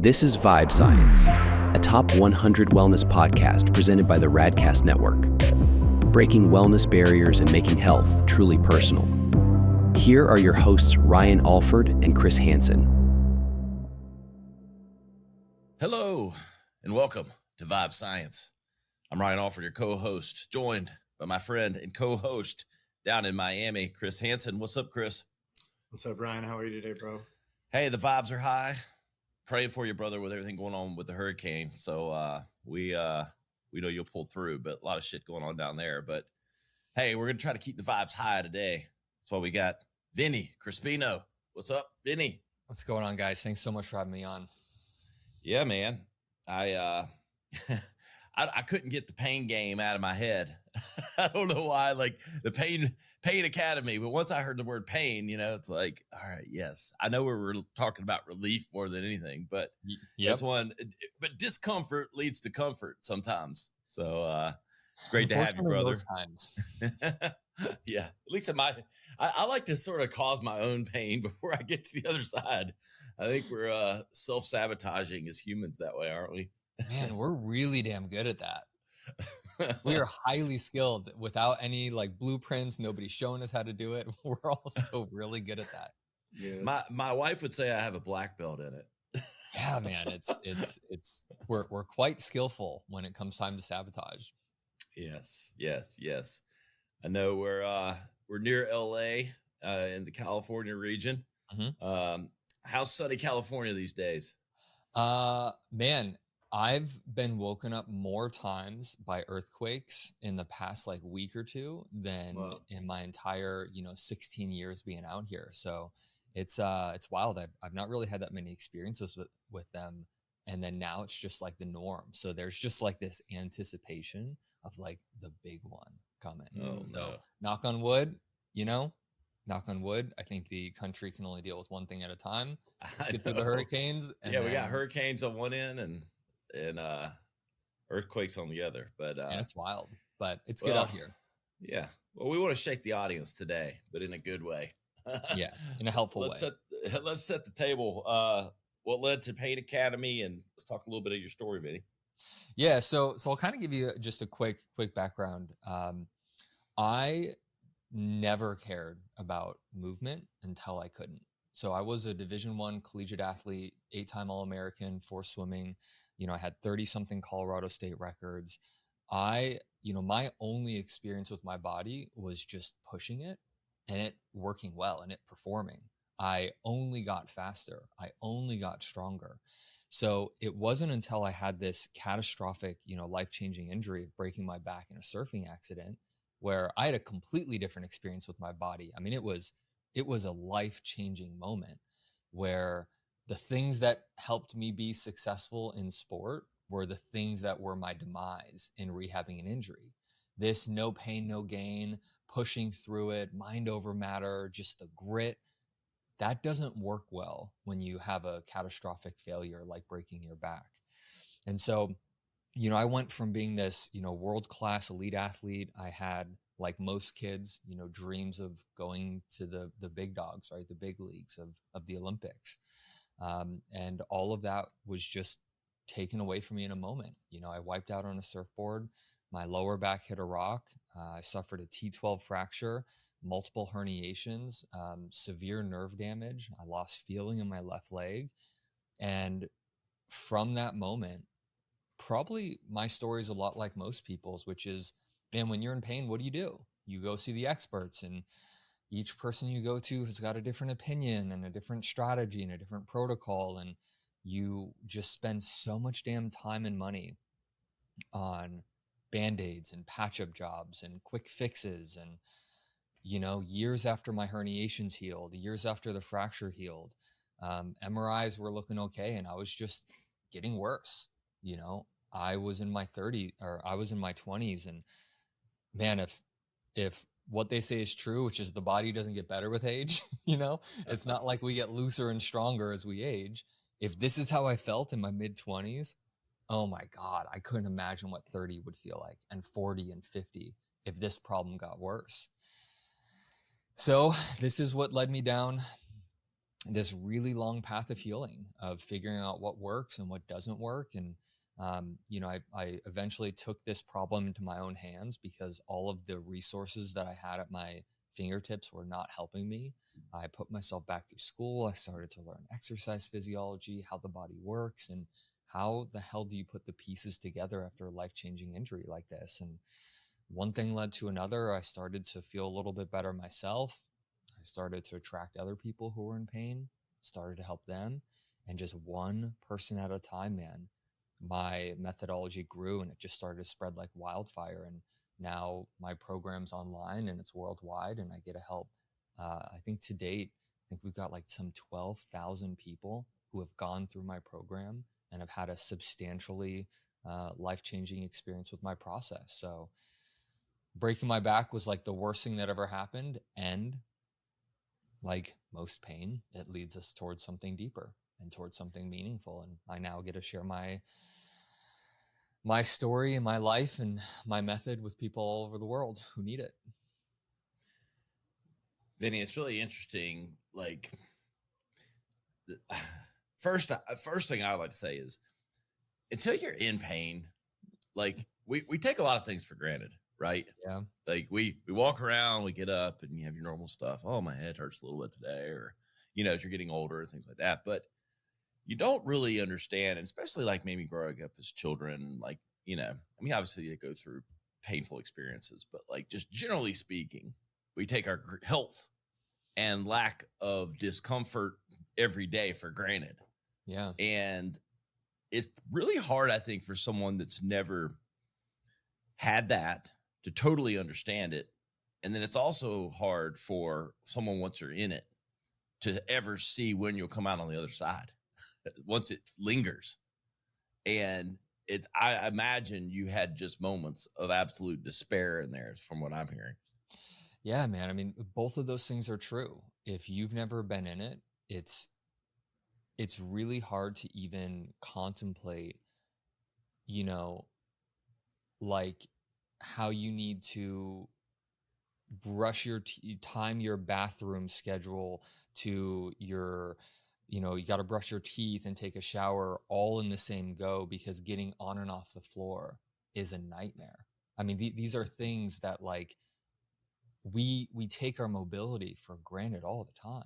This is Vibe Science, a top 100 wellness podcast presented by the Radcast Network, breaking wellness barriers and making health truly personal. Here are your hosts, Ryan Alford and Chris Hansen. Hello, and welcome to Vibe Science. I'm Ryan Alford, your co-host, joined by my friend and co-host down in Miami, Chris Hansen. What's up, Chris? What's up, Ryan? How are you today, bro? Hey, the vibes are high. Praying for you, brother, with everything going on with the hurricane. So we know you'll pull through, but a lot of shit going on down there. But hey, we're gonna try to keep the vibes high today. That's why we got Vinny Crispino. What's up, Vinny? What's going on, guys? Thanks so much for having me on. Yeah, man. I couldn't get the pain game out of my head. I don't know why, like the pain academy. But once I heard the word pain, it's like, all right, yes, I know we're talking about relief more than anything, but this one, but discomfort leads to comfort sometimes. So great to have you, brother. Those times. Yeah, at least I like to sort of cause my own pain before I get to the other side. I think we're self-sabotaging as humans that way, aren't we? Man, we're really damn good at that. We are highly skilled without any like blueprints. Nobody's showing us how to do it. We're also really good at that. Yeah. My wife would say I have a black belt in it. Yeah, man, we're quite skillful when it comes time to sabotage. Yes. I know we're near LA in the California region. Mm-hmm. How's sunny California these days? Man, I've been woken up more times by earthquakes in the past like week or two than in my entire 16 years being out here. So it's wild. I've not really had that many experiences with them, and then now it's just like the norm. So there's just like this anticipation of like the big one coming. So knock on wood, knock on wood. I think the country can only deal with one thing at a time. Let's get through the hurricanes. And we got hurricanes on one end and earthquakes on the other. But and it's wild, but it's good out here. Yeah. Well, we want to shake the audience today, but in a good way. Yeah, in a helpful way. Let's set the table. What led to Pain Academy, and let's talk a little bit of your story, Vinny. Yeah, so I'll kind of give you just a quick background. I never cared about movement until I couldn't. So I was a Division I collegiate athlete, 8-time All-American for swimming. I had 30-something Colorado State records. My only experience with my body was just pushing it and it working well and it performing. I only got faster. I only got stronger. So it wasn't until I had this catastrophic, life-changing injury of breaking my back in a surfing accident where I had a completely different experience with my body. I mean, it was a life-changing moment where the things that helped me be successful in sport were the things that were my demise in rehabbing an injury. This no pain, no gain, pushing through it, mind over matter, just the grit, that doesn't work well when you have a catastrophic failure like breaking your back. And so, I went from being this, world-class elite athlete. I had, like most kids, dreams of going to the big dogs, right? The big leagues of the Olympics. And all of that was just taken away from me in a moment. I wiped out on a surfboard. My lower back hit a rock. I suffered a T12 fracture, multiple herniations, severe nerve damage. I lost feeling in my left leg. And from that moment, probably my story is a lot like most people's, which is, man, when you're in pain, what do? You go see the experts, and each person you go to has got a different opinion and a different strategy and a different protocol. And you just spend so much damn time and money on Band-Aids and patch-up jobs and quick fixes. And, years after my herniations healed, years after the fracture healed, MRIs were looking okay. And I was just getting worse. I was in my 20s, and man, if what they say is true, which is the body doesn't get better with age, it's not like we get looser and stronger as we age. If this is how I felt in my mid-20s, oh my God, I couldn't imagine what 30 would feel like, and 40 and 50 if this problem got worse. So this is what led me down this really long path of healing, of figuring out what works and what doesn't work. And, I eventually took this problem into my own hands because all of the resources that I had at my fingertips were not helping me. I put myself back through school. I started to learn exercise physiology, how the body works, and how the hell do you put the pieces together after a life-changing injury like this? And one thing led to another. I started to feel a little bit better myself. I started to attract other people who were in pain, started to help them. And just one person at a time, man, my methodology grew and it just started to spread like wildfire. And now my program's online and it's worldwide, and I get to help. I think to date, I think we've got like some 12,000 people who have gone through my program and have had a substantially life-changing experience with my process. So breaking my back was like the worst thing that ever happened. And like most pain, it leads us towards something deeper and towards something meaningful. And I now get to share my story and my life and my method with people all over the world who need it. Vinny, it's really interesting. Like, first thing I like to say is, until you're in pain, like we take a lot of things for granted, right? Yeah. Like we walk around, we get up and you have your normal stuff. Oh, my head hurts a little bit today, or, as you're getting older, things like that. But you don't really understand, and especially like maybe growing up as children, like, obviously they go through painful experiences, but like just generally speaking, we take our health and lack of discomfort every day for granted. Yeah. And it's really hard, I think, for someone that's never had that to totally understand it. And then it's also hard for someone, once you're in it, to ever see when you'll come out on the other side once it lingers. And I imagine you had just moments of absolute despair in there, from what I'm hearing. Yeah, man. I mean, both of those things are true. If you've never been in it, it's really hard to even contemplate, like how you need to brush your time your bathroom schedule to your, you got to brush your teeth and take a shower all in the same go, because getting on and off the floor is a nightmare. I mean, these are things that like we take our mobility for granted all the time,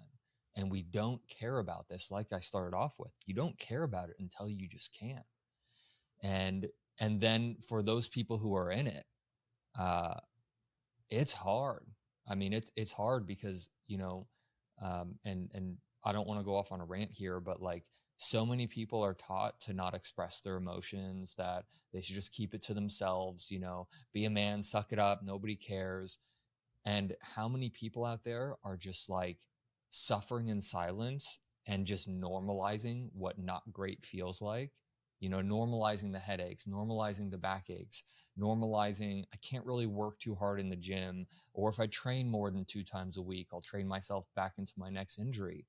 and we don't care about this. Like I started off with, you don't care about it until you just can't. And then for those people who are in it, it's hard. I mean, it's hard because, and I don't want to go off on a rant here, but like so many people are taught to not express their emotions, that they should just keep it to themselves, be a man, suck it up, nobody cares. And how many people out there are just like suffering in silence and just normalizing what not great feels like, normalizing the headaches, normalizing the backaches, normalizing I can't really work too hard in the gym, or if I train more than 2 times a week, I'll train myself back into my next injury.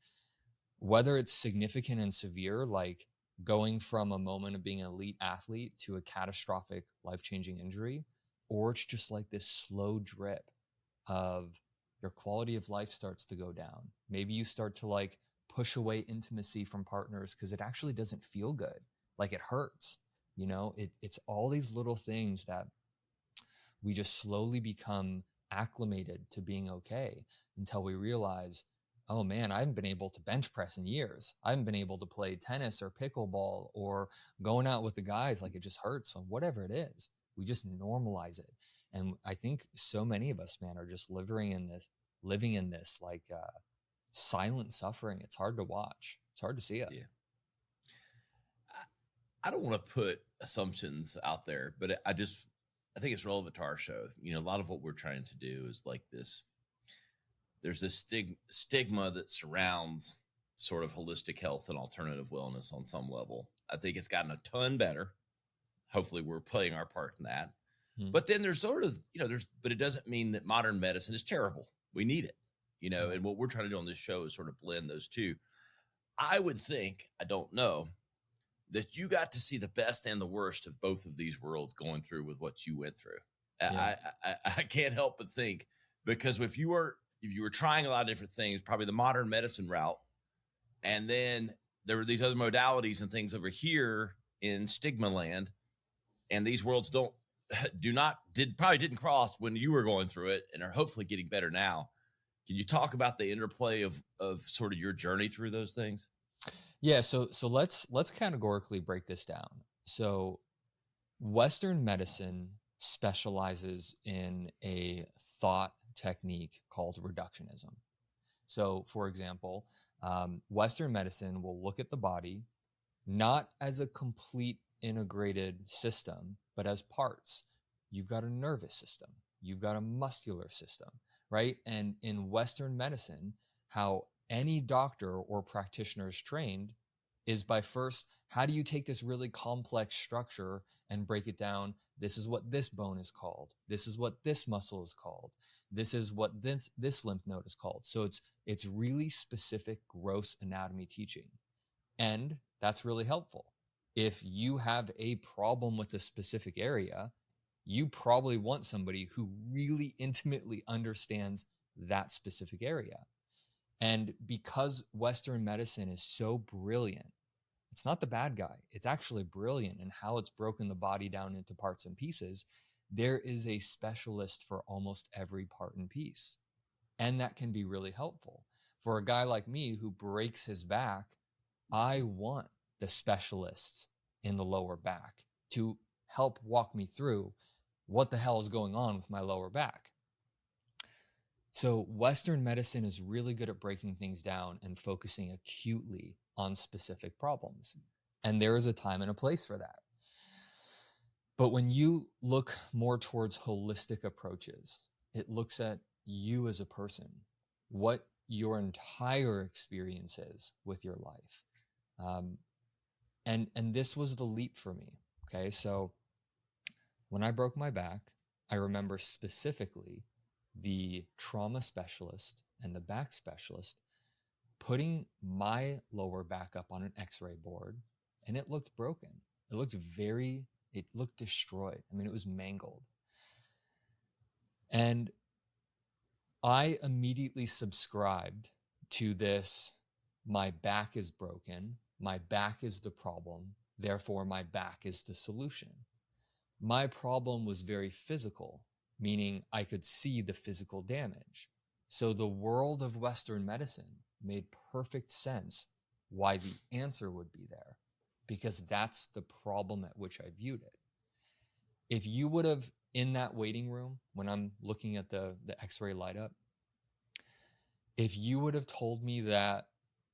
Whether it's significant and severe, like going from a moment of being an elite athlete to a catastrophic life-changing injury, or it's just like this slow drip of your quality of life starts to go down. Maybe you start to like push away intimacy from partners because it actually doesn't feel good. Like it hurts, it's all these little things that we just slowly become acclimated to being okay, until we realize, oh man, I haven't been able to bench press in years. I haven't been able to play tennis or pickleball or going out with the guys. Like it just hurts. So whatever it is, we just normalize it. And I think so many of us, man, are just living in this like silent suffering. It's hard to watch. It's hard to see it. Yeah. I don't want to put assumptions out there, but I think it's relevant to our show. A lot of what we're trying to do is like this. There's this stigma that surrounds sort of holistic health and alternative wellness on some level. I think it's gotten a ton better. Hopefully we're playing our part in that. But then there's sort of, but it doesn't mean that modern medicine is terrible. We need it, and what we're trying to do on this show is sort of blend those two. I would think, I don't know, that you got to see the best and the worst of both of these worlds going through with what you went through. Yeah. I can't help but think, because if you were trying a lot of different things, probably the modern medicine route And then there were these other modalities and things over here in stigma land, and these worlds probably didn't cross when you were going through it, and are hopefully getting better now. Can you talk about the interplay of sort of your journey through those things? Yeah, so let's categorically break this down. So Western medicine specializes in a thought technique called reductionism. So, for example, Western medicine will look at the body not as a complete integrated system, but as parts. You've got a nervous system, you've got a muscular system, right? And in Western medicine, how any doctor or practitioner is trained is by first, how do you take this really complex structure and break it down? This is what this bone is called. This is what this muscle is called. This is what this lymph node is called. So it's really specific, gross anatomy teaching. And that's really helpful. If you have a problem with a specific area, you probably want somebody who really intimately understands that specific area. And because Western medicine is so brilliant, it's not the bad guy. It's actually brilliant in how it's broken the body down into parts and pieces. There is a specialist for almost every part and piece. And that can be really helpful. For a guy like me who breaks his back, I want the specialists in the lower back to help walk me through what the hell is going on with my lower back. So Western medicine is really good at breaking things down and focusing acutely on specific problems. And there is a time and a place for that. But when you look more towards holistic approaches, it looks at you as a person, what your entire experience is with your life. And this was the leap for me. Okay. So when I broke my back, I remember specifically the trauma specialist and the back specialist putting my lower back up on an x-ray board, and it looked broken. It looked destroyed. I mean, it was mangled. And I immediately subscribed to this, my back is broken, my back is the problem, therefore my back is the solution. My problem was very physical, meaning I could see the physical damage. So the world of Western medicine made perfect sense why the answer would be there, because that's the problem at which I viewed it. If you would have, in that waiting room, when I'm looking at the x-ray light up, if you would have told me that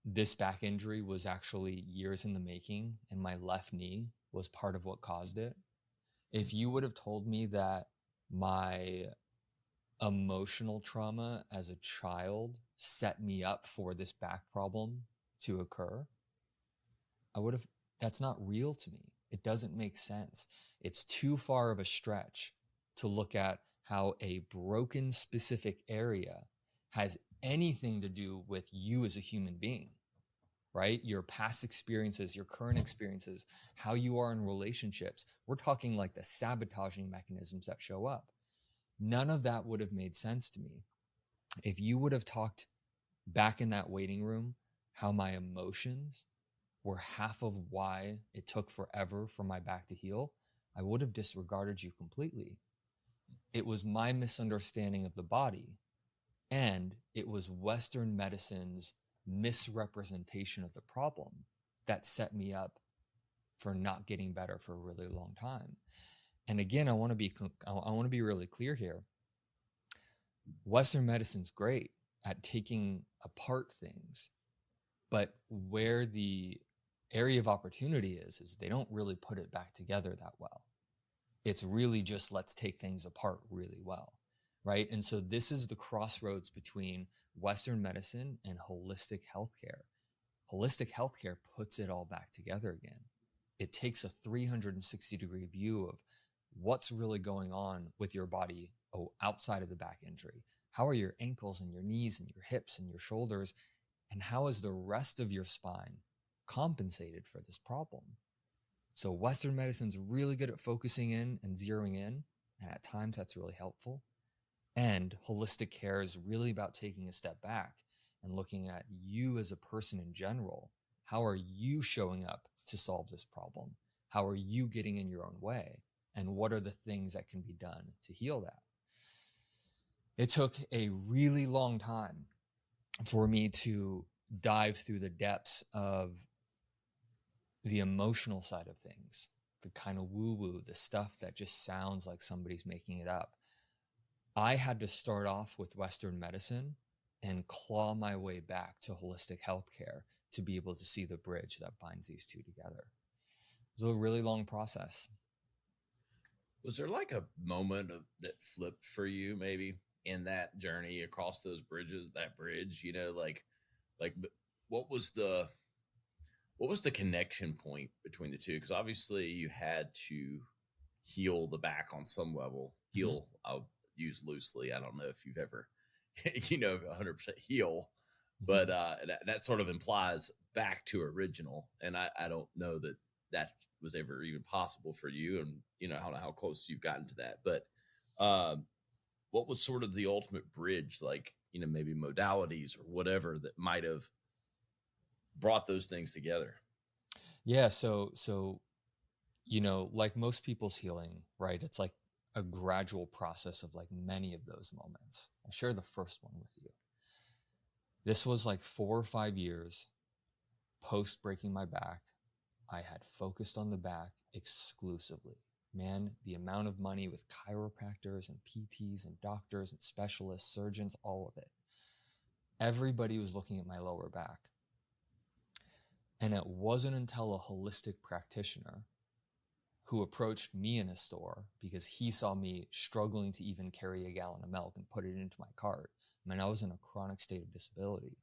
this back injury was actually years in the making and my left knee was part of what caused it, if you would have told me that my emotional trauma as a child set me up for this back problem to occur, that's not real to me. It doesn't make sense. It's too far of a stretch to look at how a broken specific area has anything to do with you as a human being, right? Your past experiences, your current experiences, how you are in relationships. We're talking like the sabotaging mechanisms that show up. None of that would have made sense to me. If you would have talked back in that waiting room, how my emotions were half of why it took forever for my back to heal, I would have disregarded you completely. It was my misunderstanding of the body, and it was Western medicine's misrepresentation of the problem that set me up for not getting better for a really long time. And again, I want to be really clear here. Western medicine's great at taking apart things, but where the area of opportunity is they don't really put it back together that well. It's really just, let's take things apart really well, right? And so this is the crossroads between Western medicine and holistic healthcare. Holistic healthcare puts it all back together again. It takes a 360-degree view of what's really going on with your body outside of the back injury. How are your ankles and your knees and your hips and your shoulders? And how is the rest of your spine compensated for this problem? So Western medicine's really good at focusing in and zeroing in, and at times that's really helpful. And holistic care is really about taking a step back and looking at you as a person in general. How are you showing up to solve this problem? How are you getting in your own way? And what are the things that can be done to heal that? It took a really long time for me to dive through the depths of the emotional side of things, the kind of woo-woo, the stuff that just sounds like somebody's making it up. I had to start off with Western medicine and claw my way back to holistic healthcare to be able to see the bridge that binds these two together. It was a really long process. Was there like a moment that flipped for you maybe in that journey across those bridges, that bridge, you know, like what was the connection point between the two? Because obviously you had to heal the back on some level. Heal, I'll use loosely. I don't know if you've ever, 100% heal, but that sort of implies back to original. And I don't know that was ever even possible for you. And, I don't know how close you've gotten to that. But what was sort of the ultimate bridge, like, maybe modalities or whatever that might have brought those things together? Yeah. So, like most people's healing, right? It's like a gradual process of like many of those moments. I'll share the first one with you. This was like 4 or 5 years post breaking my back. I had focused on the back exclusively. Man, the amount of money with chiropractors and PTs and doctors and specialists, surgeons, all of it. Everybody was looking at my lower back. And it wasn't until a holistic practitioner who approached me in a store because he saw me struggling to even carry a gallon of milk and put it into my cart. I mean, I was in a chronic state of disability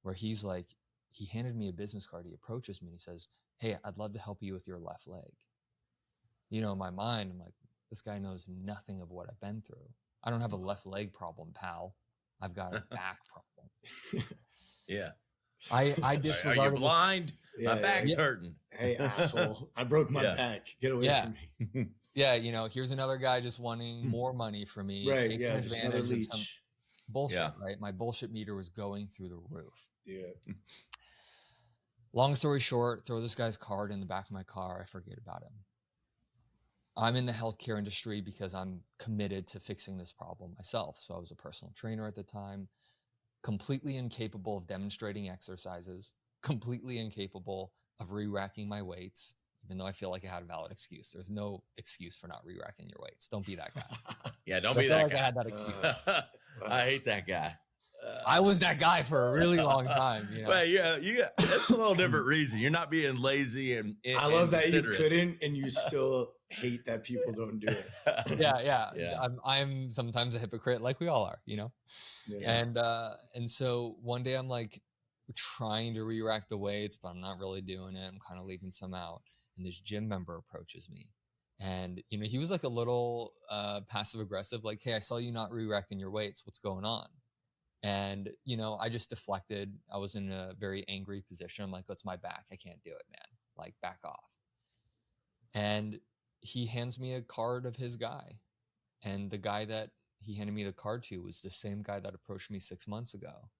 where he handed me a business card. He approaches me and he says, "Hey, I'd love to help you with your left leg." In my mind, I'm like, this guy knows nothing of what I've been through. I don't have a left leg problem, pal. I've got a back problem. Yeah. I disregarded. Are you blind? My back's hurting. Hey, asshole. I broke my back. Get away from me. Yeah, here's another guy just wanting more money from me. Right, taking yeah, just another advantage of some leech. bullshit, right? My bullshit meter was going through the roof. Yeah. Long story short, throw this guy's card in the back of my car. I forget about him. I'm in the healthcare industry because I'm committed to fixing this problem myself. So I was a personal trainer at the time, completely incapable of demonstrating exercises, completely incapable of re-racking my weights, even though I feel like I had a valid excuse. There's no excuse for not re-racking your weights. Don't be that guy. Yeah, don't be that guy. I had that excuse. I hate that guy. I was that guy for a really long time. Well, yeah, that's a little different reason. You're not being lazy and I love that you couldn't, and you still hate that people don't do it. Yeah. I'm sometimes a hypocrite, like we all are, Yeah. And so one day I'm like trying to re-rack the weights, but I'm not really doing it. I'm kind of leaving some out. And this gym member approaches me. And, he was like a little passive aggressive, like, "Hey, I saw you not re-racking your weights. What's going on?" And, I just deflected. I was in a very angry position. I'm like, "It's my back. I can't do it, man. Like, back off." And he hands me a card of his guy. And the guy that he handed me the card to was the same guy that approached me 6 months ago.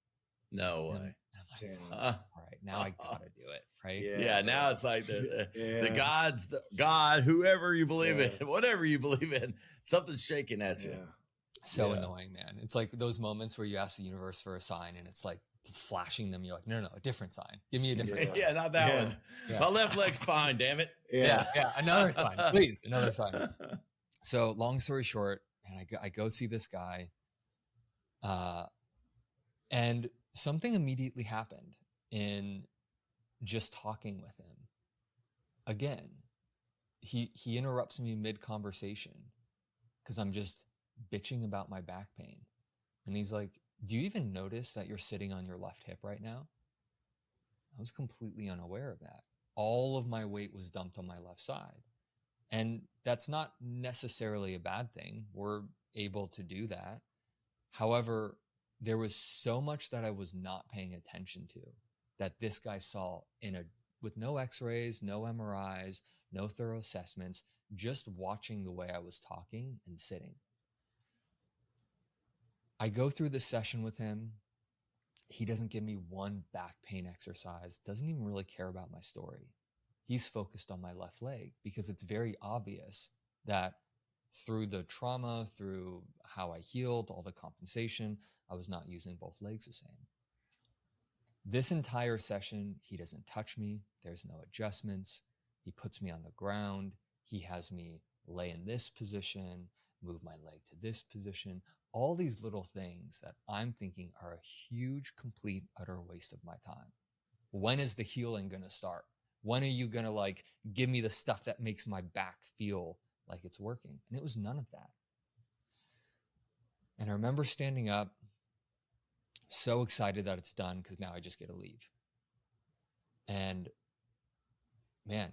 No way. I'm like, all right, now I gotta do it, right? Yeah, now it's like the gods, the God, whoever you believe in, whatever you believe in, something's shaking at you. So annoying, man. It's like those moments where you ask the universe for a sign and it's like flashing them. You're like, no, a different sign. Give me a different sign. Yeah, not that one. Yeah. My left leg's fine, damn it. Yeah. Another sign, please. Another sign. So long story short, man, I go see this guy. And something immediately happened in just talking with him. Again, he interrupts me mid-conversation because I'm just bitching about my back pain. And he's like, "Do you even notice that you're sitting on your left hip right now?" I was completely unaware of that. All of my weight was dumped on my left side. And that's not necessarily a bad thing. We're able to do that. However, there was so much that I was not paying attention to that this guy saw with no x-rays, no MRIs, no thorough assessments, just watching the way I was talking and sitting. I go through this session with him. he doesn't give me one back pain exercise, doesn't even really care about my story. He's focused on my left leg because it's very obvious that through the trauma, through how I healed, all the compensation, I was not using both legs the same. This entire session, he doesn't touch me. There's no adjustments. He puts me on the ground. He has me lay in this position, move my leg to this position. All these little things that I'm thinking are a huge, complete, utter waste of my time. When is the healing going to start? When are you going to give me the stuff that makes my back feel like it's working? And it was none of that. And I remember standing up, so excited that it's done because now I just get to leave. And man,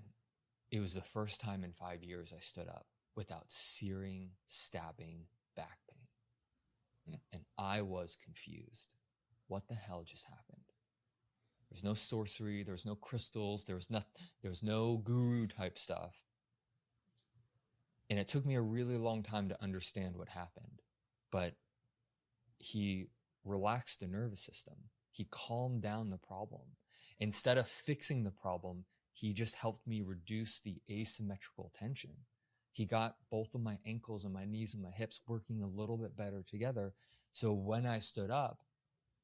it was the first time in 5 years I stood up without searing, stabbing back pain. And I was confused. What the hell just happened? There's no sorcery. There's no crystals. There's no guru type stuff. And it took me a really long time to understand what happened. But he relaxed the nervous system. He calmed down the problem. Instead of fixing the problem, he just helped me reduce the asymmetrical tension. He got both of my ankles and my knees and my hips working a little bit better together. So when I stood up,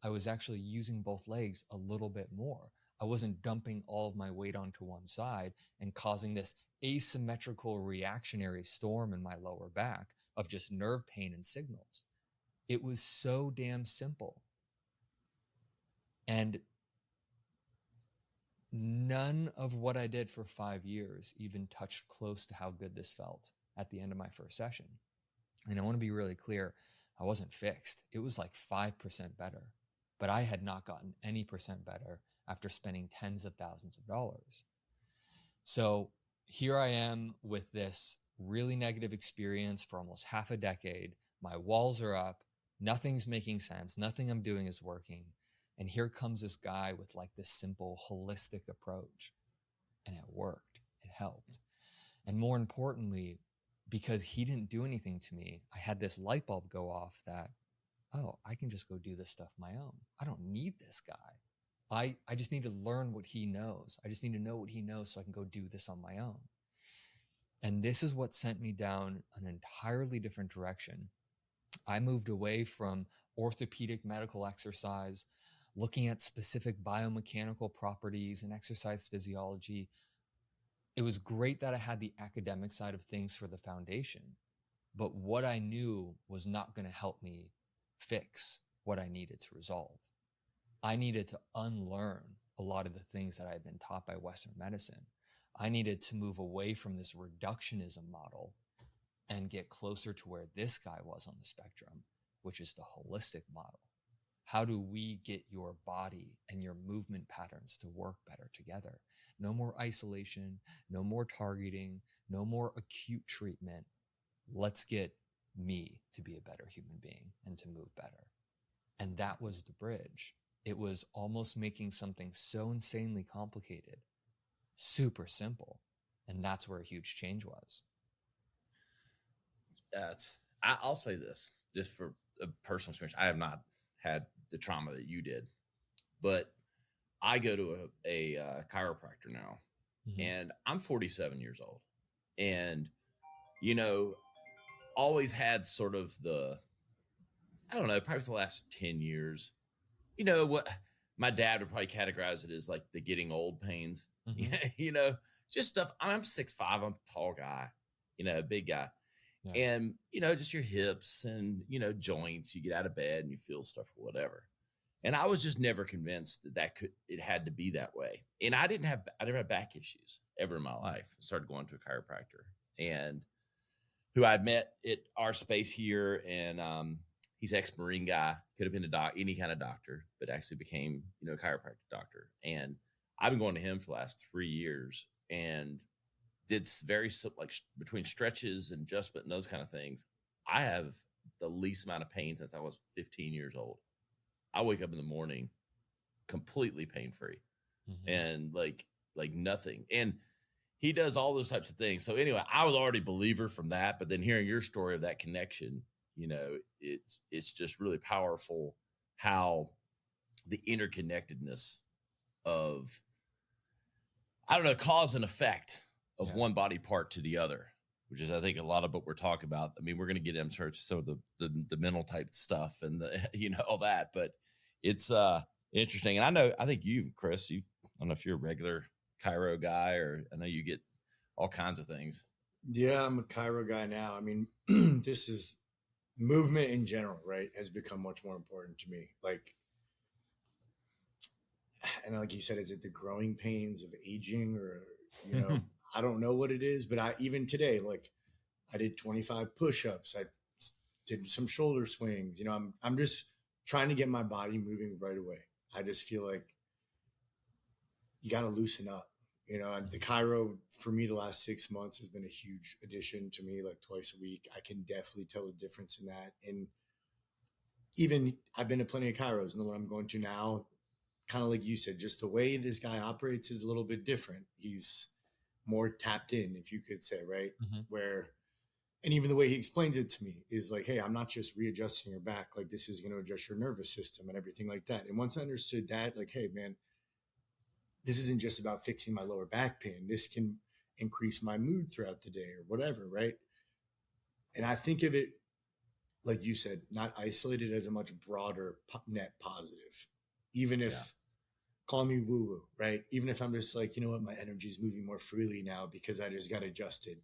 I was actually using both legs a little bit more. I wasn't dumping all of my weight onto one side and causing this asymmetrical reactionary storm in my lower back of just nerve pain and signals. It was so damn simple. And none of what I did for 5 years even touched close to how good this felt at the end of my first session. And I want to be really clear, I wasn't fixed. It was like 5% better, but I had not gotten any percent better after spending tens of thousands of dollars. So here I am with this really negative experience for almost half a decade. My walls are up. Nothing's making sense. Nothing I'm doing is working. And here comes this guy with this simple holistic approach. And it worked. It helped. And more importantly, because he didn't do anything to me, I had this light bulb go off that, oh, I can just go do this stuff my own. I don't need this guy. I just need to learn what he knows. I just need to know what he knows so I can go do this on my own. And this is what sent me down an entirely different direction. I moved away from orthopedic medical exercise, looking at specific biomechanical properties and exercise physiology. It was great that I had the academic side of things for the foundation, but what I knew was not going to help me fix what I needed to resolve. I needed to unlearn a lot of the things that I had been taught by Western medicine. I needed to move away from this reductionism model and get closer to where this guy was on the spectrum, which is the holistic model. How do we get your body and your movement patterns to work better together? No more isolation, no more targeting, no more acute treatment. Let's get me to be a better human being and to move better. And that was the bridge. It was almost making something so insanely complicated super simple. And that's where a huge change was. I'll say this just for a personal experience. I have not had the trauma that you did, but I go to a chiropractor now, and I'm 47 years old, and always had sort of probably for the last 10 years, what my dad would probably categorize it as the getting old pains, just stuff. I'm 6'5", I'm a tall guy, a big guy. Yeah. And, just your hips and, joints, you get out of bed and you feel stuff or whatever. And I was just never convinced that it had to be that way. And I never had back issues ever in my life. I started going to a chiropractor and who I'd met at our space here. And he's ex-Marine guy, could have been any kind of doctor, but actually became, a chiropractic doctor. And I've been going to him for the last 3 years and did very between stretches and adjustment and those kind of things. I have the least amount of pain since I was 15 years old. I wake up in the morning completely pain-free and like nothing. And he does all those types of things. So anyway, I was already a believer from that, but then hearing your story of that connection, it's just really powerful how the interconnectedness of, I don't know, cause and effect of one body part to the other, which is, I think, a lot of what we're talking about. I mean, we're going to get into some of the mental type stuff and all that, but it's interesting. And I think you, Chris, I don't know if you're a regular chiro guy, or I know you get all kinds of things. Yeah, I'm a chiro guy now. I mean, this is movement in general, right, has become much more important to me. Like, and like you said, is it the growing pains of aging, or, I don't know what it is, but even today, like, I did 25 push-ups. I did some shoulder swings. I'm just trying to get my body moving right away. I just feel like you got to loosen up. And the chiro for me the last 6 months has been a huge addition to me, like twice a week. I can definitely tell the difference in that. And even I've been to plenty of chiros, and the one I'm going to now, kind of like you said, just the way this guy operates is a little bit different. He's more tapped in, if you could say, right? And even the way he explains it to me is like, hey, I'm not just readjusting your back. Like, this is going to adjust your nervous system and everything like that. And once I understood that, like, hey, man, this isn't just about fixing my lower back pain. This can increase my mood throughout the day or whatever, right? And I think of it, like you said, not isolated, as a much broader net positive. Even if, call me woo-woo, right? Even if I'm just like, you know what, my energy is moving more freely now because I just got adjusted.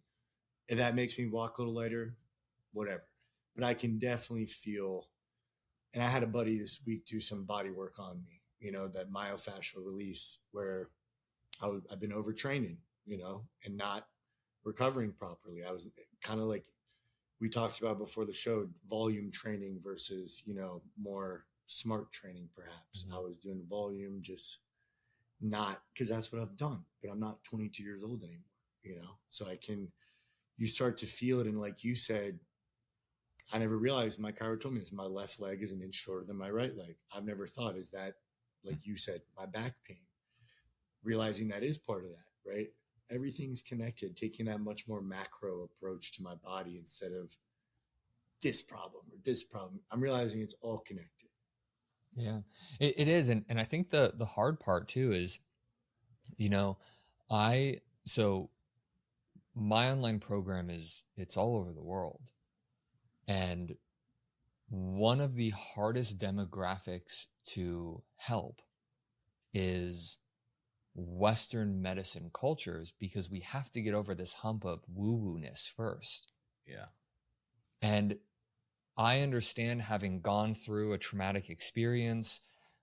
And that makes me walk a little lighter, whatever. But I can definitely feel, and I had a buddy this week do some body work on me, that myofascial release, where I've been overtraining, and not recovering properly. I was kind of like we talked about before the show, volume training versus, more smart training, perhaps. I was doing volume, just not because that's what I've done, but I'm not 22 years old anymore, so you start to feel it. And like you said, I never realized, my chiro told me this, my left leg is an inch shorter than my right leg. I've never thought, is that, like you said, my back pain? Realizing that is part of that, right? Everything's connected, taking that much more macro approach to my body instead of this problem or this problem. I'm realizing it's all connected. Yeah, it is. And I think the hard part too is, so my online program it's all over the world. And one of the hardest demographics to help is Western medicine cultures, because we have to get over this hump of woo-woo-ness first. Yeah. And I understand, having gone through a traumatic experience,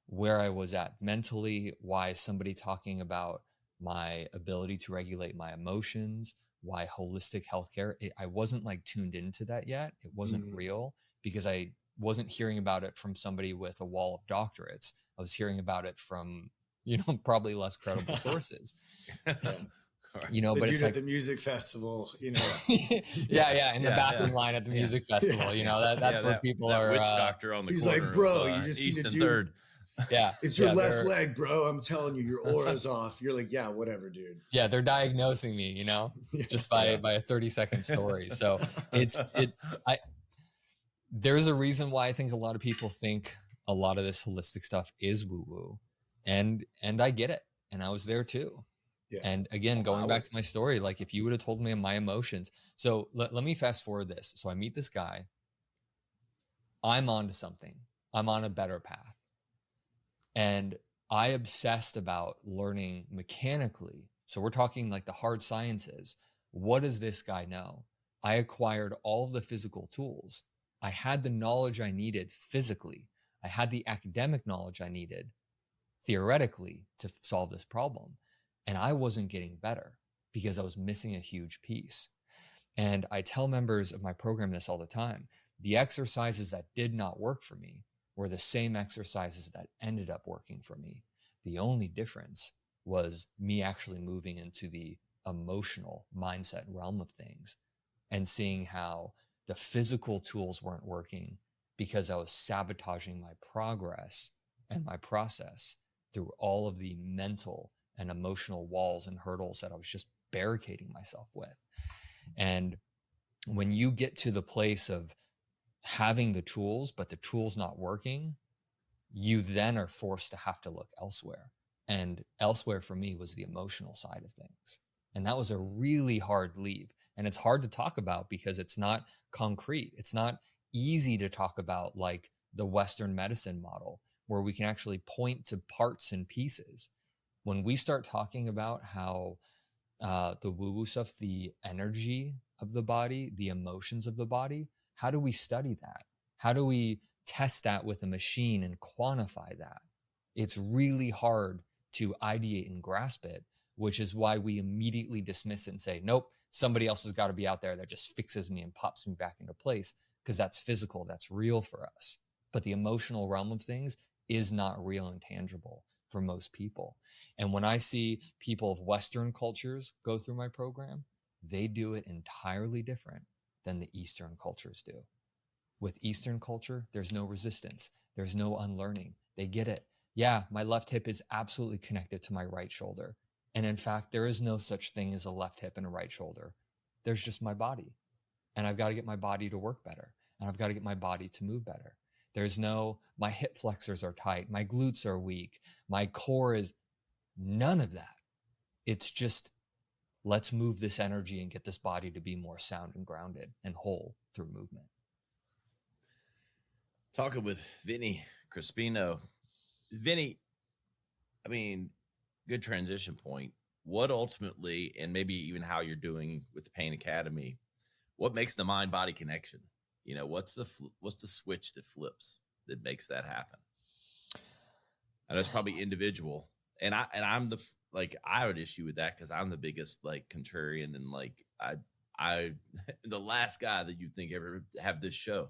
where I was at mentally, why somebody talking about my ability to regulate my emotions, why holistic healthcare, I wasn't like tuned into that yet. It wasn't real, because I wasn't hearing about it from somebody with a wall of doctorates. I was hearing about it from, probably less credible sources. The but it's like at the music festival, in the bathroom line at the music festival, that's where people that are. Witch doctor on the he's corner like, bro, of, you just East need to and do Third. Yeah, it's your left leg, bro. I'm telling you, your aura's off. You're like, yeah, whatever, dude. Yeah, they're diagnosing me, just by a 30-second story. So there's a reason why I think a lot of people think a lot of this holistic stuff is woo-woo, and I get it, and I was there too. Yeah. And again, going back to my story, like, if you would have told me my emotions. So let me fast forward this. So I meet this guy. I'm onto something. I'm on a better path. And I obsessed about learning mechanically. So we're talking like the hard sciences. What does this guy know? I acquired all of the physical tools. I had the knowledge I needed physically. I had the academic knowledge I needed theoretically to solve this problem. And I wasn't getting better because I was missing a huge piece. And I tell members of my program this all the time. The exercises that did not work for me were the same exercises that ended up working for me. The only difference was me actually moving into the emotional mindset realm of things and seeing how the physical tools weren't working because I was sabotaging my progress and my process through all of the mental and emotional walls and hurdles that I was just barricading myself with. And when you get to the place of having the tools, but the tools not working, you then are forced to have to look elsewhere. And elsewhere for me was the emotional side of things. And that was a really hard leap. And it's hard to talk about because it's not concrete. It's not easy to talk about like the Western medicine model where we can actually point to parts and pieces. When we start talking about how the woo-woo stuff, the energy of the body, the emotions of the body, how do we study that? How do we test that with a machine and quantify that? It's really hard to ideate and grasp it, which is why we immediately dismiss it and say, nope, somebody else has got to be out there that just fixes me and pops me back into place, because that's physical, that's real for us. But the emotional realm of things is not real and tangible for most people. And when I see people of Western cultures go through my program, they do it entirely different than the Eastern cultures do. With Eastern culture, there's no resistance. There's no unlearning. They get it. Yeah, my left hip is absolutely connected to my right shoulder. And in fact, there is no such thing as a left hip and a right shoulder. There's just my body. And I've got to get my body to work better. And I've got to get my body to move better. There's no, my hip flexors are tight. My glutes are weak. My core is none of that. It's just, let's move this energy and get this body to be more sound and grounded and whole through movement. Talking with Vinny Crispino. Vinny, I mean, good transition point. What ultimately, and maybe even how you're doing with the Pain Academy, what makes the mind-body connection? You know, what's the switch that flips that makes that happen? And that's probably individual. And I'm I would issue with that because I'm the biggest like contrarian and like I the last guy that you'd think ever have this show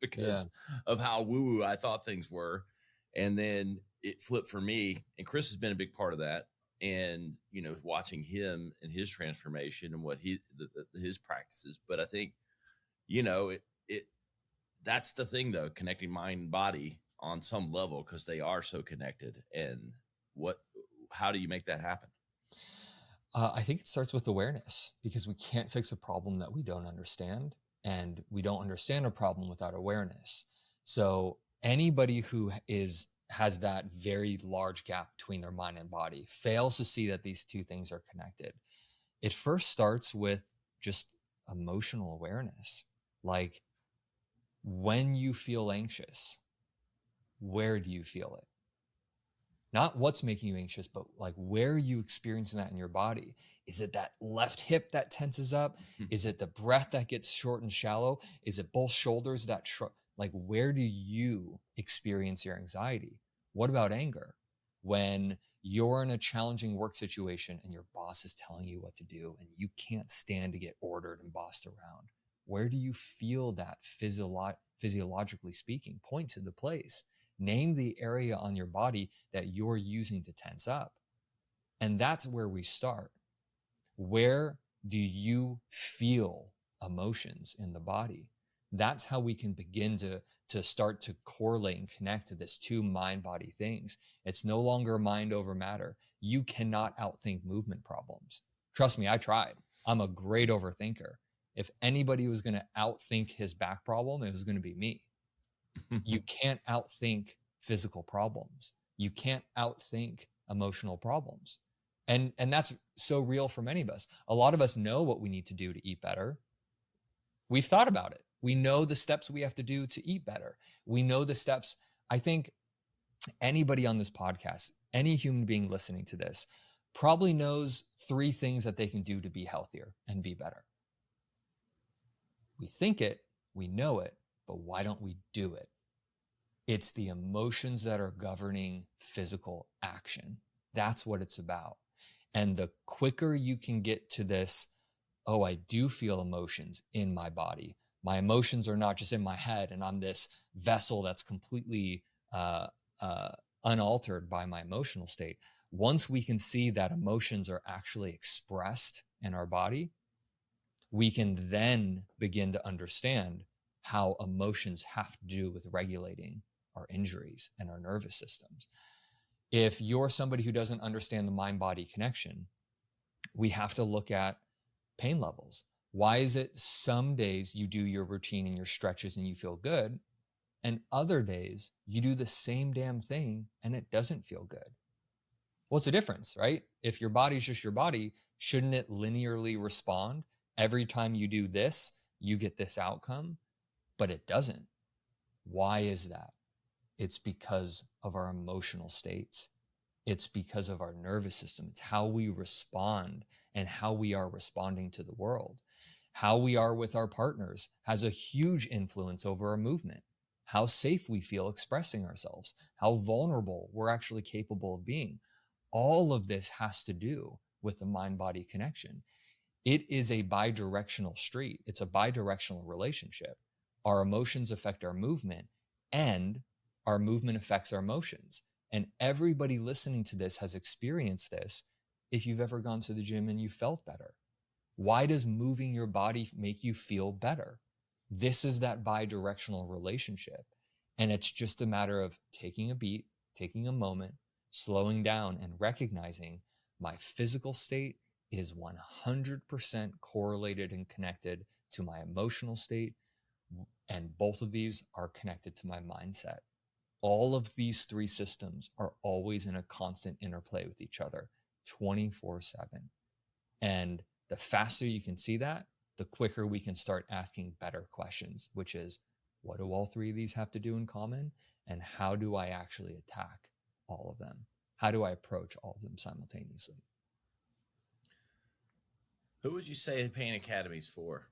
because of how woo-woo I thought things were. And then it flipped for me. And Chris has been a big part of that. And, you know, watching him and his transformation and what his practices. But I think, you know, that's the thing, though, connecting mind and body on some level because they are so connected. And how do you make that happen? I think it starts with awareness, because we can't fix a problem that we don't understand, and we don't understand a problem without awareness. So anybody who has that very large gap between their mind and body fails to see that these two things are connected. It first starts with just emotional awareness. Like, when you feel anxious, where do you feel it? Not what's making you anxious, but like, where are you experiencing that in your body? Is it that left hip that tenses up? Is it the breath that gets short and shallow? Is it both shoulders that shrug? Like, where do you experience your anxiety? What about anger? When you're in a challenging work situation and your boss is telling you what to do and you can't stand to get ordered and bossed around, where do you feel that physiologically speaking? Point to the place. Name the area on your body that you're using to tense up. And that's where we start. Where do you feel emotions in the body? That's how we can begin to start to correlate and connect to this two mind-body things. It's no longer mind over matter. You cannot outthink movement problems. Trust me, I tried. I'm a great overthinker. If anybody was going to outthink his back problem, it was going to be me. You can't outthink physical problems. You can't outthink emotional problems. And that's so real for many of us. A lot of us know what we need to do to eat better. We've thought about it. We know the steps we have to do to eat better. We know the steps. I think anybody on this podcast, any human being listening to this, probably knows 3 things that they can do to be healthier and be better. We think it, we know it, but why don't we do it? It's the emotions that are governing physical action. That's what it's about. And the quicker you can get to this, oh, I do feel emotions in my body. My emotions are not just in my head and I'm this vessel that's completely unaltered by my emotional state. Once we can see that emotions are actually expressed in our body, we can then begin to understand how emotions have to do with regulating our injuries and our nervous systems. If you're somebody who doesn't understand the mind-body connection, we have to look at pain levels. Why is it some days you do your routine and your stretches and you feel good, And other days you do the same damn thing and it doesn't feel good. What's the difference, right? If your body's just your body, shouldn't it linearly respond? Every time you do this, you get this outcome, but it doesn't. Why is that? It's because of our emotional states. It's because of our nervous system. It's how we respond and how we are responding to the world. How we are with our partners has a huge influence over our movement. How safe we feel expressing ourselves, how vulnerable we're actually capable of being. All of this has to do with the mind-body connection. It is a bidirectional street. It's a bidirectional relationship. Our emotions affect our movement, and our movement affects our emotions. And everybody listening to this has experienced this if you've ever gone to the gym and you felt better. Why does moving your body make you feel better? This is that bidirectional relationship. And it's just a matter of taking a beat, taking a moment, slowing down and recognizing my physical state is 100% correlated and connected to my emotional state. And both of these are connected to my mindset. All of these three systems are always in a constant interplay with each other 24/7. And the faster you can see that, the quicker we can start asking better questions, which is, what do all three of these have to do in common? And how do I actually attack all of them? How do I approach all of them simultaneously? Who would you say the Pain Academy's for?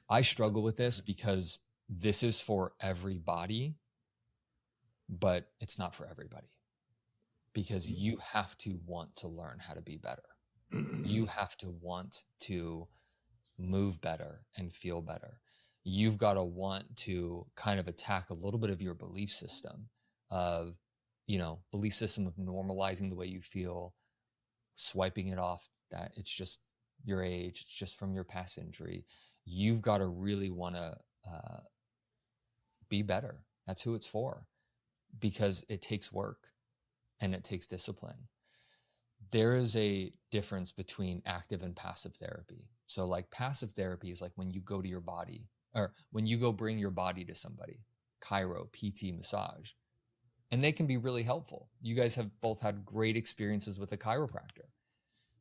I struggle with this because this is for everybody, but it's not for everybody. Because you have to want to learn how to be better. You have to want to move better and feel better. You've got to want to kind of attack a little bit of your belief system of, belief system of normalizing the way you feel, swiping it off that it's just your age, it's just from your past injury. You've got to really want to be better. That's who it's for, because it takes work and it takes discipline. There is a difference between active and passive therapy. So like passive therapy is like when you go to your body, or when you go bring your body to somebody, chiro, PT, massage, and they can be really helpful. You guys have both had great experiences with a chiropractor.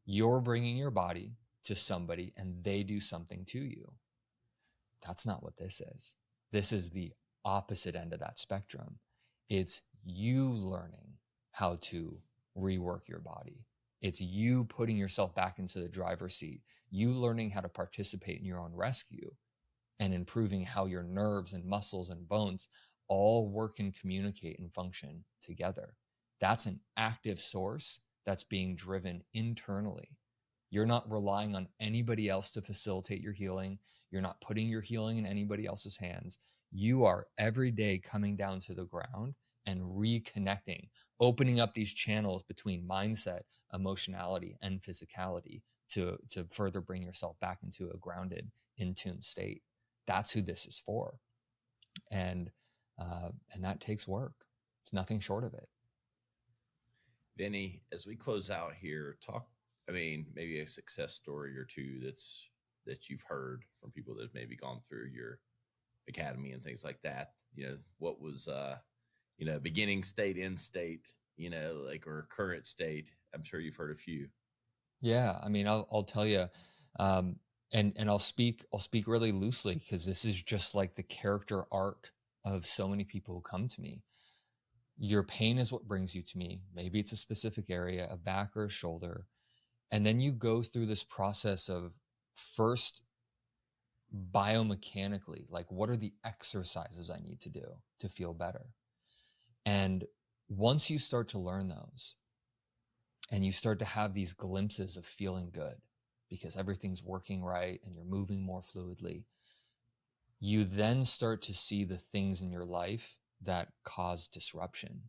You're bringing your body to somebody and they do something to you. That's not what this is. This is the opposite end of that spectrum. It's you learning how to rework your body. It's you putting yourself back into the driver's seat, you learning how to participate in your own rescue and improving how your nerves and muscles and bones all work and communicate and function together. That's an active source that's being driven internally. You're not relying on anybody else to facilitate your healing. You're not putting your healing in anybody else's hands. You are every day coming down to the ground and reconnecting, opening up these channels between mindset, emotionality, and physicality to further bring yourself back into a grounded, in-tune state. That's who this is for. And that takes work. It's nothing short of it. Vinny, as we close out here, maybe a success story or two that you've heard from people that have maybe gone through your academy and things like that. What was beginning state, end state, or current state. I'm sure you've heard a few. Yeah, I'll tell you, and I'll speak really loosely because this is just like the character arc of so many people who come to me. Your pain is what brings you to me. Maybe it's a specific area, a back or a shoulder. And then you go through this process of first biomechanically, like what are the exercises I need to do to feel better? And once you start to learn those and you start to have these glimpses of feeling good because everything's working right and you're moving more fluidly, you then start to see the things in your life that cause disruption,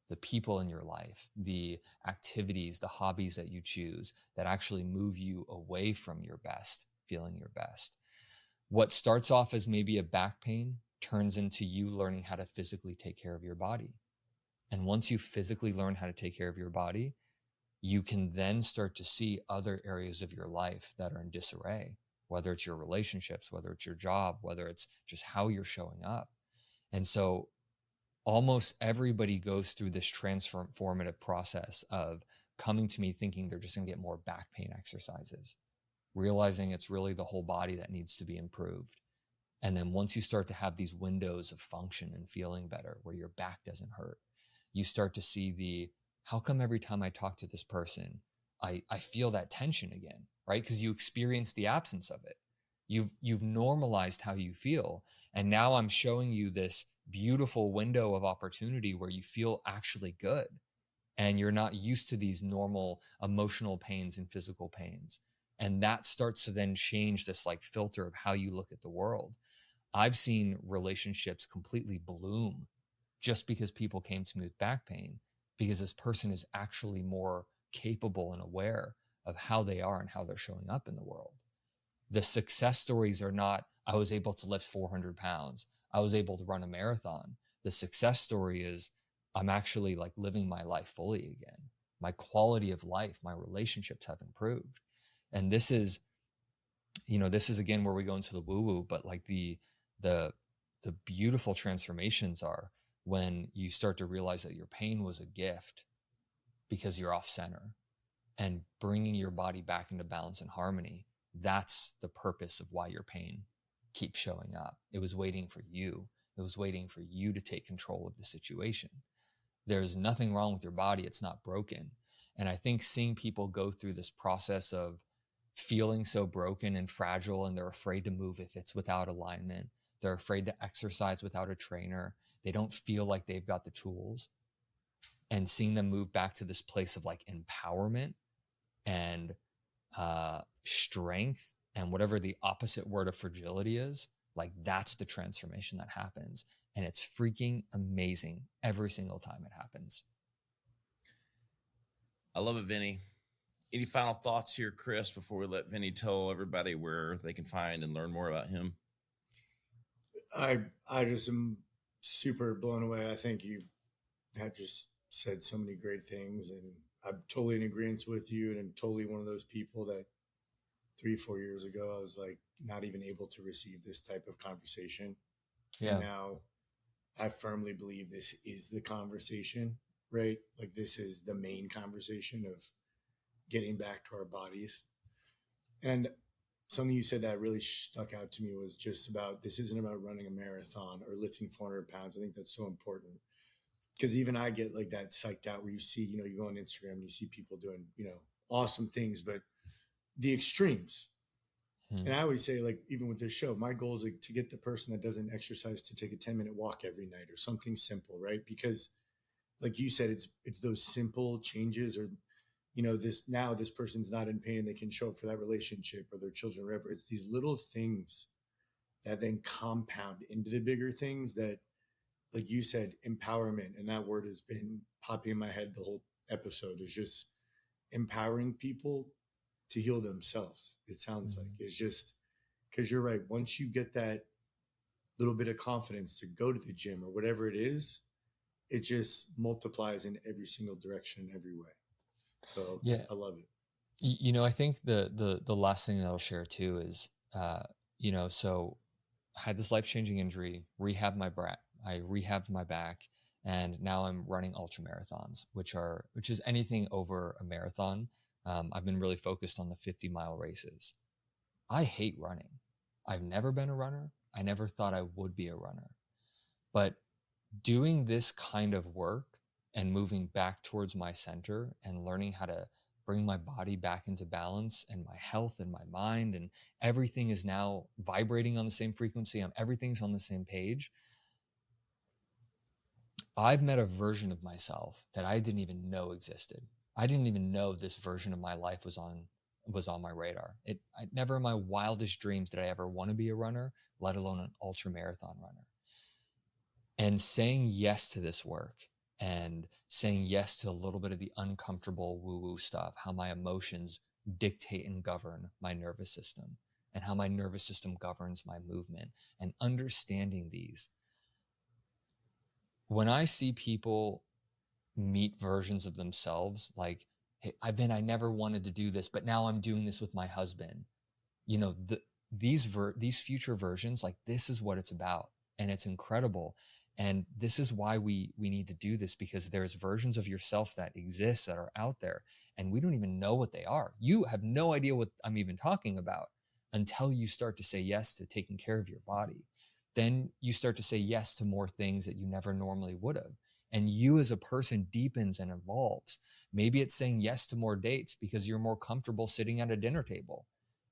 the people in your life, the activities, the hobbies that you choose that actually move you away from your best, feeling your best. What starts off as maybe a back pain turns into you learning how to physically take care of your body. And once you physically learn how to take care of your body, you can then start to see other areas of your life that are in disarray. whether it's your relationships, whether it's your job, whether it's just how you're showing up. And so almost everybody goes through this transformative process of coming to me thinking they're just going to get more back pain exercises, realizing it's really the whole body that needs to be improved. And then once you start to have these windows of function and feeling better where your back doesn't hurt, you start to see how come every time I talk to this person, I feel that tension again, right? Because you experience the absence of it. You've normalized how you feel. And now I'm showing you this beautiful window of opportunity where you feel actually good. And you're not used to these normal emotional pains and physical pains. And that starts to then change this like filter of how you look at the world. I've seen relationships completely bloom just because people came to me with back pain, because this person is actually more capable and aware of how they are and how they're showing up in the world. The success stories are not, I was able to lift 400 pounds. I was able to run a marathon. The success story is I'm actually like living my life fully again. My quality of life, my relationships have improved. And this is again where we go into the woo-woo, but like the beautiful transformations are when you start to realize that your pain was a gift because you're off center, and bringing your body back into balance and harmony. That's the purpose of why your pain keeps showing up. It was waiting for you. It was waiting for you to take control of the situation. There's nothing wrong with your body. It's not broken. And I think seeing people go through this process of feeling so broken and fragile, and they're afraid to move if it's without alignment. They're afraid to exercise without a trainer. They don't feel like they've got the tools. And seeing them move back to this place of like empowerment and strength, and whatever the opposite word of fragility is, like that's the transformation that happens. And it's freaking amazing every single time it happens. I love it, Vinny. Any final thoughts here, Chris, before we let Vinny tell everybody where they can find and learn more about him? I just am super blown away. I think you have just said so many great things, and I'm totally in agreement with you, and I'm totally one of those people that 3-4 years ago, I was like not even able to receive this type of conversation. Yeah. And now I firmly believe this is the conversation, right? Like this is the main conversation of getting back to our bodies. And something you said that really stuck out to me was just about, this isn't about running a marathon or lifting 400 pounds. I think that's so important, because even I get like that psyched out where you see, you go on Instagram and you see people doing, awesome things, but the extremes. And I always say, like, even with this show, my goal is like to get the person that doesn't exercise to take a 10-minute walk every night or something simple, right? Because like you said, it's those simple changes, or, this person's not in pain, they can show up for that relationship or their children, whatever. It's these little things that then compound into the bigger things that, like you said, empowerment. And that word has been popping in my head the whole episode, is just empowering people to heal themselves. It sounds like it's just, because you're right. Once you get that little bit of confidence to go to the gym or whatever it is, it just multiplies in every single direction, every way. So yeah, I love it. I think the last thing that I'll share too is, so I had this life-changing injury, I rehabbed my back, and now I'm running ultra marathons, which is anything over a marathon. I've been really focused on the 50-mile races. I hate running. I've never been a runner. I never thought I would be a runner. But doing this kind of work and moving back towards my center and learning how to bring my body back into balance, and my health and my mind, and everything is now vibrating on the same frequency. Everything's on the same page. I've met a version of myself that I didn't even know existed. I didn't even know this version of my life was on my radar. I never in my wildest dreams did I ever want to be a runner, let alone an ultra marathon runner. And saying yes to this work, and saying yes to a little bit of the uncomfortable woo-woo stuff, how my emotions dictate and govern my nervous system, and how my nervous system governs my movement, and understanding these. When I see people meet versions of themselves, like, hey, I never wanted to do this, but now I'm doing this with my husband. these future versions, like this is what it's about, and it's incredible. And this is why we need to do this, because there's versions of yourself that exist, that are out there, and we don't even know what they are. You have no idea what I'm even talking about until you start to say yes to taking care of your body. Then you start to say yes to more things that you never normally would have. And you as a person deepens and evolves. Maybe it's saying yes to more dates because you're more comfortable sitting at a dinner table.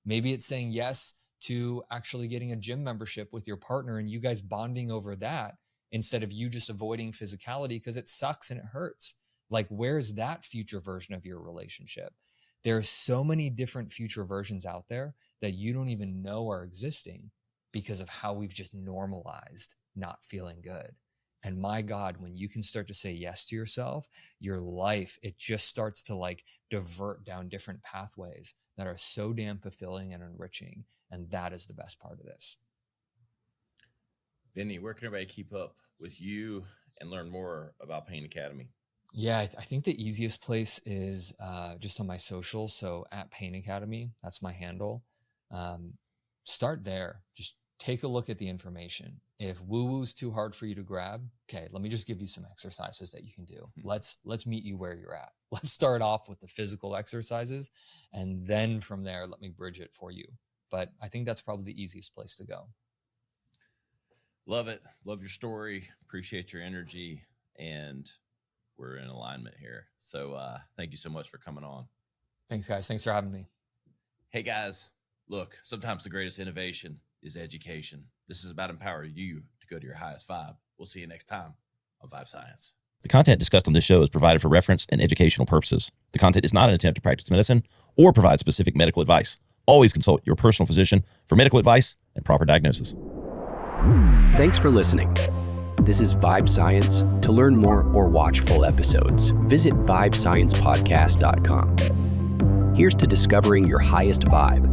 Maybe it's saying yes to actually getting a gym membership with your partner and you guys bonding over that, instead of you just avoiding physicality because it sucks and it hurts. Like, where's that future version of your relationship? There are so many different future versions out there that you don't even know are existing because of how we've just normalized not feeling good. And my God, when you can start to say yes to yourself, your life, it just starts to like divert down different pathways that are so damn fulfilling and enriching. And that is the best part of this. Vinny, where can everybody keep up with you and learn more about Pain Academy? Yeah, I think the easiest place is just on my socials. So at Pain Academy, that's my handle. Start there. Just take a look at the information. If woo-woo's too hard for you to grab, okay, let me just give you some exercises that you can do. Let's meet you where you're at. Let's start off with the physical exercises, and then from there, let me bridge it for you. But I think that's probably the easiest place to go. Love it. Love your story. Appreciate your energy. And we're in alignment here. So thank you so much for coming on. Thanks, guys. Thanks for having me. Hey, guys, look, sometimes the greatest innovation is education. This is about empowering you to go to your highest vibe. We'll see you next time on Vibe Science. The content discussed on this show is provided for reference and educational purposes. The content is not an attempt to practice medicine or provide specific medical advice. Always consult your personal physician for medical advice and proper diagnosis. Thanks for listening. This is Vibe Science. To learn more or watch full episodes, visit vibesciencepodcast.com. Here's to discovering your highest vibe